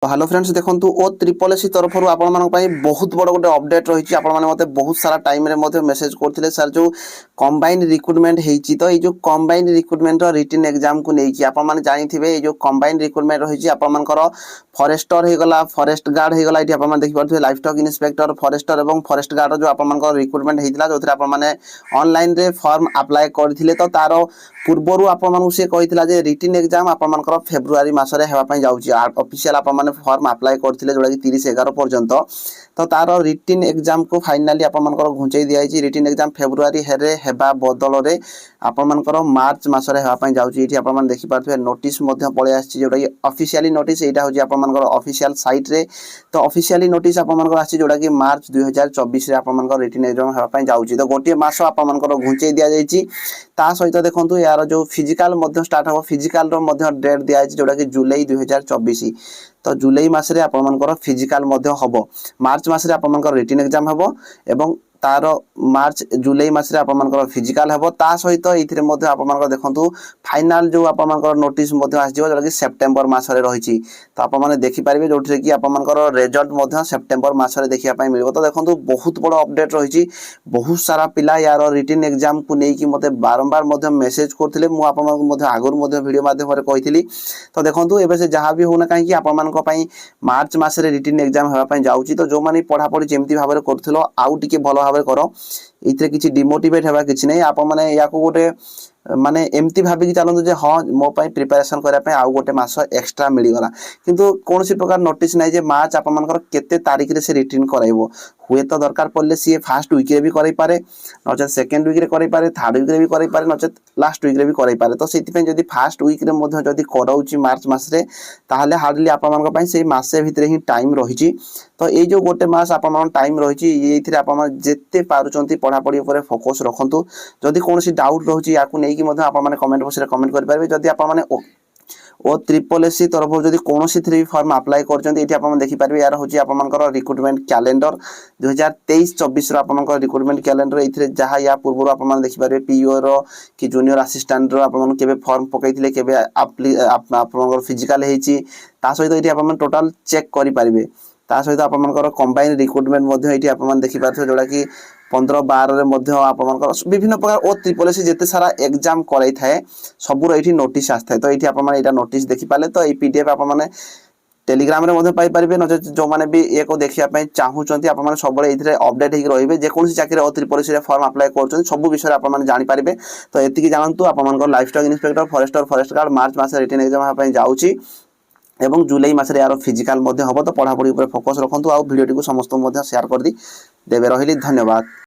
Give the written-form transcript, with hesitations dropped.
तो hello friends देखंतु ओ triple SC तरफ आपण मानक पई बहुत बड़ गोटे अपडेट रही आपण माने मते बहुत सारा टाइम रे मते मेसेज करथिले सर जो कंबाइंड रिक्रूटमेंट हेची तो ए जो कंबाइंड रिक्रूटमेंट रो रिटन एग्जाम को नेकी आपण माने जानिथिबे ए जो कंबाइंड रिक्रूटमेंट रहिची आपण मानकर फॉरेस्टर हे गला फॉरेस्ट गार्ड हे गला इठी आपण माने देखि परथिबे लाइफ स्टॉक इंस्पेक्टर फॉरेस्टर एवं फॉरेस्ट गार्ड जो आपण मानकर रिक्रूटमेंट हेतिला जोथरे आपण माने ऑनलाइन रे फॉर्म अप्लाई करथिले तो तारो पूर्वरु आपण मानू से कहितला जे रिटन एग्जाम आपण मानकर फेब्रुआरी मासरे हेबा पई जाउची ऑफिशियल आपण माने फॉर्म अप्लाई करथिले जोडा कि 30/11 पर्यंत तो तार रिटन एग्जाम को फाइनली आपण मानकर घुंचै दियाई रिटन एग्जाम फेब्रुआरी हेरे हेबा बदल रे आपण मानकर मार्च मासरे हेबा पई जाउची इठी आपण माने देखि पाथबे नोटिस मध्ये पळे आछि जोडा कि ऑफिशियली नोटिस एटा होची आपण मानकर ऑफिशियल साइट रे तो ऑफिशियली नोटिस आपण मानकर आछि जोडा कि मार्च 2024 रे आपण मानकर रिटन एग्जाम हेबा पई जाउची तो गोटे मास आपण मानकर घुंचै दिया जाईची ता सहित देखंतु यार जो फिजिकल मध्ये स्टार्ट हो फिजिकल रो मध्ये डेट दिया जाईची जोडा कि जुलाई 2024 तो जुलाई मासरे आपण मानकर फिजिकल मध्ये हबो मार्च मासरे आपण मानकर रिटन एग्जाम हबो एवं तार मार्च जुलाई मासरे आपण मानकर फिजिकल हबो ता सहित इथिरे मध्ये आपण मानकर देखंतु फाइनल जो आपण मानकर नोटिस मध्ये आसी जिवो जोडा कि सितंबर मासरे रहिची तो आपण माने देखि पारिबे जोठरे कि आपण मानकर रिजल्ट मध्ये सितंबर मासरे देखिया पई मिलबो तो देखंतु बहुत बड़ अपडेट रहिची बहुत सारा पिला यार रिटन एग्जाम को नेकी मते बारंबार मध्ये मेसेज करथिले मु आपण मानक मध्ये आगुर मध्ये वीडियो माध्यम रे कहिथिली तो देखंतु एबे से जहां भी होना काहे कि आपण मानक पई मार्च मासरे रिटन एग्जाम हेबा पई जाउची तो जो माने पढा पढी जेमति भाबरे करथिलो आउ टिके भलो भाबरे करो इथरे किछि डिमोटिवेट हेबा किछि नै आपण माने या को गोटे माने एमती भाबी कि चलंतु जे हां मो पई प्रिपरेशन करै पई आउ गोटे मास एक्स्ट्रा मिली गला किंतु कोनसी प्रकार नोटिस नै जे मार्च आपण मानकर केते तारिख रे से रिटर्न कराइबो हुए तो दरकार पड़ले सी फर्स्ट वीक रे भी करै पारे नचेत सेकंड वीक रे करै पारे थर्ड वीक रे भी करै पारे नचेत लास्ट वीक रे भी करै पारे तो सेति पई जदी फर्स्ट वीक रे मध्ये जदी करौची मार्च मास रे ताहाले हार्डली आपण मानक पई से मासे भितरे ही टाइम रहिची तो ए जो गोटे मास आपण मान टाइम रहिची एथिरे आपण मान जेते पारुचंती पढा पढी ऊपर फोकस रखंतु जदी कोनसी डाउट रहउची याकू नै कि मध्ये आपण माने कमेंट बॉक्स रे कमेंट कर पारबे जदी आपण माने ओ ट्रिपल एससी तरफ जदी कोनोसी थ्री फॉर्म अप्लाई करचंती एठी आपण देखि पारबे यार होची आपण मानकर रिक्रूटमेंट कैलेंडर 2023-24 रो आपण मानकर रिक्रूटमेंट कैलेंडर एथिरे जहा या पूर्व आपण मान देखि पारबे पीओ रो कि जूनियर असिस्टेंट रो आपण मान केबे फॉर्म पकैथिले केबे आपण मानकर फिजिकल हेची ता सहित एठी आपण मान टोटल चेक करि पारबे ता सहित आपण मानकर कंबाइन रिक्रूटमेंट मध्ये एठी आपण मान देखि पारथो जोडा कि 15-12 रे मध्ये आपण मानकर विभिन्न प्रकार ओ ट्रिपल एससी जेते सारा एग्जाम करै थाए सबुर एठी नोटिस आस्थाय तो एठी आपण मान एटा नोटिस देखि पाले तो ए पीडीएफ आपण माने टेलीग्राम रे मध्ये पाई परिबे न जो माने भी एको देखिया पई चाहू चंती आपण माने सबले इथरे अपडेट हेक रहिबे जे कोनसी चाकरी ओ ट्रिपल एससी रे फॉर्म अप्लाई करचन सब विषय आपण माने जानि परिबे तो एति कि जानंतु आपण मानकर life stock inspector forester forest guard March मास रिटन एग्जाम पई जाउची एवं जुलाई मासरे यार फिजिकल मध्ये हबो तो पढा पढी ऊपर फोकस रखंतु आ वीडियो टी को समस्त मध्ये शेयर कर दी देबे रहिली धन्यवाद।